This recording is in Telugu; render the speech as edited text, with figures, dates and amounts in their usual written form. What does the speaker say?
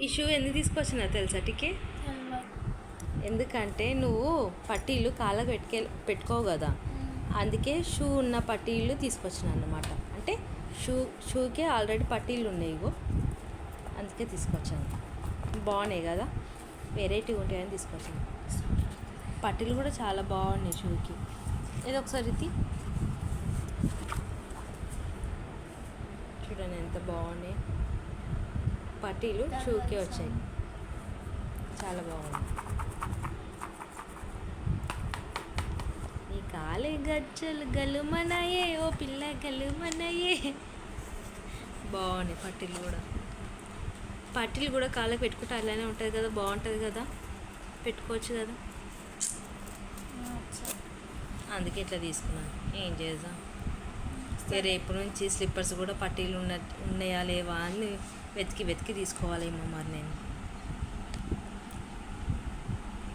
ఈ షూ ఎందుకు తీసుకొచ్చినా తెలుసా టికే? ఎందుకంటే నువ్వు పట్టీలు కాళ్ళకు పెట్టుకోవు కదా, అందుకే షూ ఉన్న పట్టీలు తీసుకొచ్చిన అన్నమాట. అంటే షూకే ఆల్రెడీ పట్టీలు ఉన్నాయి, ఇగో అందుకే తీసుకొచ్చాను. బాగున్నాయి కదా, వెరైటీగా ఉంటాయని తీసుకొచ్చాను. పట్టీలు కూడా చాలా బాగున్నాయి షూకి. ఏదో ఒకసారి చూడండి ఎంత బాగున్నాయి పట్టీలు, షూకే వచ్చాయి. చాలా బాగుంది. నీ కాలే గజ్జలు గలుమనాయే ఓ పిల్ల గలుమనాయే. బాగున్నాయి పట్టీలు కూడా కాళ్ళకి పెట్టుకుంటే అలానే ఉంటుంది కదా, బాగుంటుంది కదా, పెట్టుకోవచ్చు కదా. అందుకే ఇట్లా తీసుకున్నాను. ఏం చేద్దాం, రేపు నుంచి స్లిప్పర్స్ కూడా పట్టీలు ఉన్నాయా లేవా అని వెతికి తీసుకోవాలేమో మరి నేను.